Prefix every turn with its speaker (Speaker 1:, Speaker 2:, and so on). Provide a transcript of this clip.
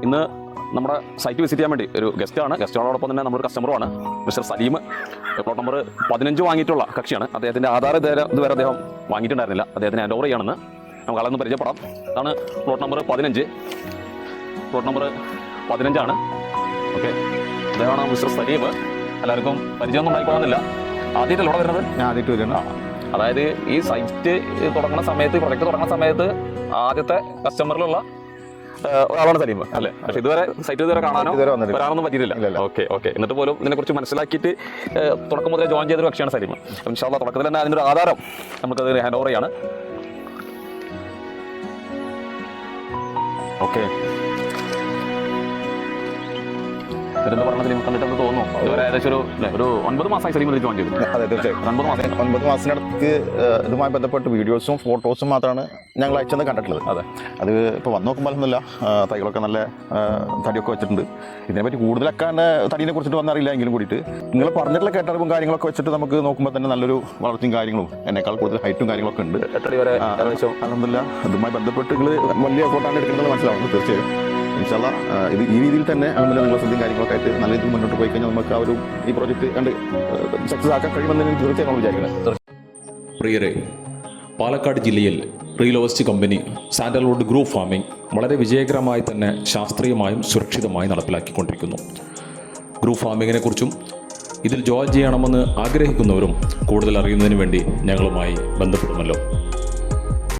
Speaker 1: ഇന്ന് നമ്മുടെ site visit ചെയ്യാൻ വേണ്ടി ഒരു ഗസ്റ്റാണ്. ഗസ്റ്റുകളോടൊപ്പം തന്നെ നമ്മുടെ കസ്റ്റമറുമാണ് മിസ്റ്റർ സലീം. പ്ലോട്ട് നമ്പർ 15 വാങ്ങിയിട്ടുള്ള കക്ഷിയാണ്. അദ്ദേഹത്തിൻ്റെ ആധാർ ഇതുവരെ അദ്ദേഹം വാങ്ങിയിട്ടുണ്ടായിരുന്നില്ല. അദ്ദേഹത്തിന് ഹാൻഡ് ഓവർ ചെയ്യാണെന്ന് നമുക്ക് ആളൊന്ന് പരിചയപ്പെടാം. അതാണ് plot number 15. Plot number 15 okay. അദ്ദേഹമാണ് മിസ്റ്റർ സലീം. എല്ലാവർക്കും പരിചയമൊന്നും ഉണ്ടായിക്കൊള്ളുന്നില്ല. ആദ്യമായിട്ടല്ല ഇവിടെ വരുന്നത്?
Speaker 2: ഞാൻ ആദ്യമായിട്ട് വരുന്നത്.
Speaker 1: അതായത് ഈ സൈറ്റ് തുടങ്ങുന്ന സമയത്ത്, പ്രൊജക്ട് തുടങ്ങുന്ന സമയത്ത് ആദ്യത്തെ കസ്റ്റമറിലുള്ള ഒരാളാണ് സലീം അല്ലേ? പക്ഷെ സൈറ്റ് കാണാനോ വരാനൊന്നും പറ്റിയിട്ടില്ല. ഓക്കെ. എന്നിട്ട് പോലും ഇതിനെക്കുറിച്ച് മനസ്സിലാക്കിയിട്ട് തുടക്കം മുതലേ ജോയിൻ ചെയ്തൊരു കക്ഷിയാണ് സലീം. ഇൻഷാ അല്ലാഹ് തുടക്കത്തിൽ തന്നെ അതിൻ്റെ ഒരു ആധാരം നമുക്കത് ഹാൻഡ് ഓവർ ചെയ്യാണ്. ഓക്കെ. ഇതെന്താ പറഞ്ഞത് സലീം? കണ്ടിട്ട് എന്ത് തോന്നുന്നു? ഇതുവരെ ഏകദേശം ഒരു 9 മാസമായി സലീം ജോയിൻ ചെയ്തു.
Speaker 2: അതെ, തീർച്ചയായും 9 മാസത്തിനടുത്ത് ഇതുമായി ബന്ധപ്പെട്ട് വീഡിയോസും ഫോട്ടോസും മാത്രമാണ് ഞങ്ങൾ അയച്ചെന്ന് കണ്ടിട്ടുള്ളത്.
Speaker 1: അതെ,
Speaker 2: അത് ഇപ്പോൾ വന്ന് നോക്കുമ്പോൾ ഒന്നുമില്ല, തൈകളൊക്കെ നല്ല തടിയൊക്കെ വെച്ചിട്ടുണ്ട്. ഇതിനെപ്പറ്റി കൂടുതലൊക്കെ തടീനെ കുറിച്ചിട്ട് വന്നറിയില്ല എങ്കിലും കൂടിയിട്ട് നിങ്ങൾ പറഞ്ഞിട്ടുള്ള കേട്ടറിവും കാര്യങ്ങളൊക്കെ വെച്ചിട്ട് നമുക്ക് നോക്കുമ്പോൾ തന്നെ നല്ലൊരു വളർച്ചയും കാര്യങ്ങളും എന്നേക്കാൾ കൂടുതൽ ഹൈറ്റും കാര്യങ്ങളൊക്കെ ഉണ്ട്. അൽഹംദുലില്ലാ. ഇതുമായി ബന്ധപ്പെട്ട് നിങ്ങൾ വലിയ ഫോട്ടാണ് എടുക്കുന്നത് മനസ്സിലാവുന്നത്. തീർച്ചയായും ഇൻഷാ അല്ലാഹ് ഇത് ഈ രീതിയിൽ തന്നെ അങ്ങനെ നിങ്ങളുടെ ശ്രദ്ധയും കാര്യങ്ങളൊക്കെ ആയിട്ട് നല്ല രീതിയിൽ മുന്നോട്ട് പോയി കഴിഞ്ഞാൽ നമുക്ക് ആ ഒരു ഈ പ്രോജക്റ്റ് കണ്ട് സക്സസ് ആക്കാൻ കഴിയുമെന്ന് തീർച്ചയായും നമ്മൾ വിചാരിക്കുന്നത്.
Speaker 3: പ്രിയരെ, പാലക്കാട് ജില്ലയിൽ real estate company sandalwood group farming വളരെ വിജയകരമായി തന്നെ ശാസ്ത്രീയമായും സുരക്ഷിതമായും നടപ്പിലാക്കിക്കൊണ്ടിരിക്കുന്നു. ഗ്രൂപ്പ് ഫാമിങ്ങിനെ കുറിച്ചും ഇതിൽ ജോയിൻ ചെയ്യണമെന്ന് ആഗ്രഹിക്കുന്നവരും കൂടുതൽ അറിയുന്നതിന് വേണ്ടി ഞങ്ങളുമായി ബന്ധപ്പെടുമല്ലോ.